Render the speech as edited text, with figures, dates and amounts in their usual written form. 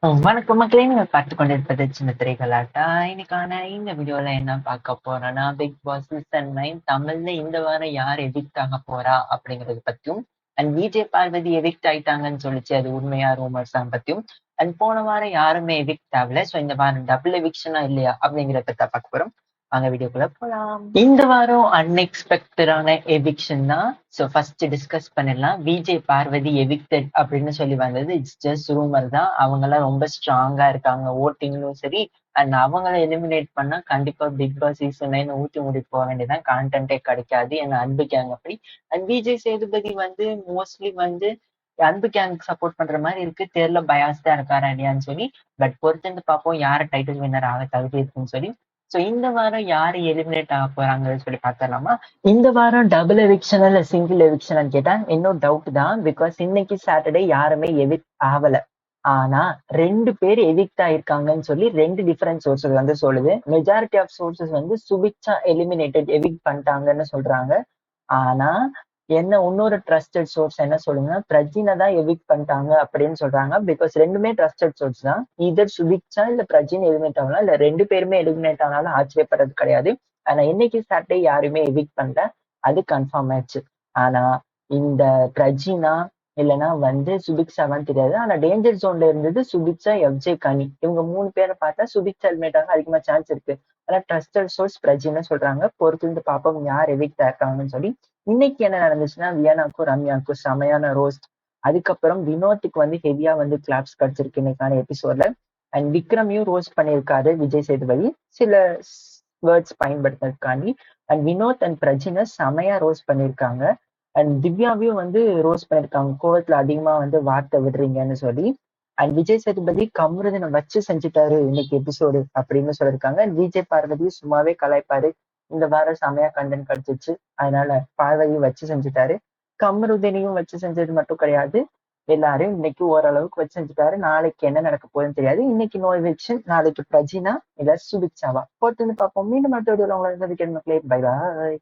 வணக்கம் மக்களே, நீங்க பார்த்து கொண்டிருப்பது சின்ன திரைகளாட்டா. இன்னைக்கான இந்த வீடியோல என்ன பார்க்க போறோம்னா, பிக் பாஸ் சீசன் 9 தமிழ்ல இந்த வாரம் யார் எவிக்ட் ஆக போறா அப்படிங்கறது பத்தியும், அண்ட் விஜய் பார்வதி எவிக்ட் ஆயிட்டாங்கன்னு சொல்லிச்சு, அது உண்மையா ரூமர்ஸா பத்தியும், அண்ட் போன வாரம் யாருமே எவிக்ட் ஆகல, சோ இந்த வாரம் டபுள் எவிக்ஷனா இல்லையா அப்படிங்கறத பத்தி பார்க்க போறோம். வாங்க வீடியோக்குள்ள போலாம். இந்த வாரம் அன்எக்ஸ்பெக்டடான எவிக்ஷன் தான். சோ ஃபர்ஸ்ட் டிஸ்கஸ் பண்ணிடலாம். விஜய் பார்வதி எவிக்டட் அப்படின்னு சொல்லி வந்தது இட்ஸ் ஜஸ்ட் ரூமர் தான். அவங்க எல்லாம் ரொம்ப ஸ்ட்ராங்கா இருக்காங்க ஓட்டிங்லும் சரி. அண்ட் அவங்கள எலிமினேட் பண்ணா கண்டிப்பா பிக் பாஸ் சீசன் 9 ஊத்தி மூடி போக வேண்டியதான், கான்டென்ட்டே கிடைக்காது. ஏன்னா அன்பு கேங் அப்படி. அண்ட் விஜய் சேதுபதி வந்து மோஸ்ட்லி வந்து அன்பு கேங்க் சப்போர்ட் பண்ற மாதிரி இருக்கு. தெரியல பயாஸ்டா இருக்காரா இல்லையான்னு சொல்லி. பட் பொறுத்திருந்து பார்ப்போம் யார டைட்டில் வின்னர் ஆக தகுதி இருக்குன்னு சொல்லி. சோ இந்த வாரம் யாரு எலிமினேட் ஆக போறாங்கன்னு சொல்லி பாத்திரலாமா. இந்த வாரம் டபுள் எவிக்ஷன் இல்ல சிங்கிள் எவிக்ஷன் கேட்டா இன்னும் டவுட் தான். பிகாஸ் இன்னைக்கு சாட்டர்டே யாருமே எவிக்ட் ஆகல. ஆனா 2 பேர் எவிக்ட் ஆயிருக்காங்கன்னு சொல்லி 2 டிஃபரெண்ட் சோர்சஸ் வந்து சொல்லுது. மெஜாரிட்டி ஆஃப் சோர்சஸ் வந்து சுபிக்ஷா எலிமினேட்டட் எவிக்ட் பண்ணிட்டாங்கன்னு சொல்றாங்க. ஆனா என்ன இன்னொரு ட்ரஸ்டட் சோர்ஸ் என்ன சொல்லுங்கன்னா, பிரஜினை தான் எவிக்ட் பண்ணிட்டாங்க அப்படின்னு சொல்றாங்க. பிகாஸ் 2மே ட்ரஸ்டட் சோர்ஸ் தான். இதர் சுபிக்ஷா இல்ல பிரஜின் எலிமினேட் ஆகலாம், இல்ல 2 பேருமே எலிமினேட் ஆனாலும் ஆச்சரியப்படுறது கிடையாது. ஆனா இன்னைக்கு சாட்டர்டே யாருமே எவிக்ட் பண்ணல, அது கன்ஃபார்ம் ஆயிடுச்சு. ஆனா இந்த பிரஜினா இல்லைன்னா வந்து சுபிக்ஷாவான்னு தெரியாது. ஆனா டேஞ்சர் ஜோன்ல இருந்தது சுபிக்ஷா, எஃப்ஜே, கனி. இவங்க 3 பேரை பார்த்தா சுபிக்ஷா எலிமினேட் ஆக அதிகமா சான்ஸ் இருக்கு. ஆனா ட்ரஸ்டட் சோர்ஸ் பிரஜின்னு சொல்றாங்க. பொறுத்து இருந்து பார்ப்போம் யார் எவிக்ட் ஆயிருக்காங்கன்னு சொல்லி. இன்னைக்கு என்ன நடந்துச்சுன்னா, வியனாக்கும் ரம்யாக்கும் செமையான ரோஸ்ட். அதுக்கப்புறம் வினோத்துக்கு வந்து ஹெவியா வந்து கிளாப்ஸ் கிடைச்சிருக்கு இன்னைக்கான எபிசோட்ல. அண்ட் விக்ரமையும் ரோஸ்ட் பண்ணியிருக்காரு விஜய் சேதுபதி, சில வேர்ட்ஸ் பயன்படுத்தினதுக்காண்டி. அண்ட் வினோத் அண்ட் பிரஜினை செமையா ரோஸ்ட் பண்ணியிருக்காங்க. அண்ட் திவ்யாவையும் வந்து ரோஸ்ட் பண்ணியிருக்காங்க, கோவத்துல அதிகமா வந்து வார்த்தை விடுறீங்கன்னு சொல்லி. அண்ட் விஜய் சேதுபதி கமருதனை வச்சு செஞ்சுட்டாரு இன்னைக்கு எபிசோடு அப்படின்னு சொல்லியிருக்காங்க. அண்ட் விஜய் பார்வதி சும்மாவே கலாய்ப்பாரு. இந்த வாரம் செமையா கண்டென்ட் கிடைச்சிச்சு, அதனால பார்வதியும் வச்சு செஞ்சுட்டாரு. கமருதனையும் வச்சு செஞ்சது மட்டும் கிடையாது, எல்லாரையும் இன்னைக்கு ஓரளவுக்கு வச்சு செஞ்சுட்டாரு. நாளைக்கு என்ன நடக்க போகுதுன்னு தெரியாது. இன்னைக்கு நோ எவிக்ஷன், நாளைக்கு பிரஜினா இல்ல சுபிக்ஷாவா, பொறுத்து பார்ப்போம். மீண்டும் அடுத்த வீடியோல உங்களை சந்திக்கிறேன் மக்களே. Bye bye.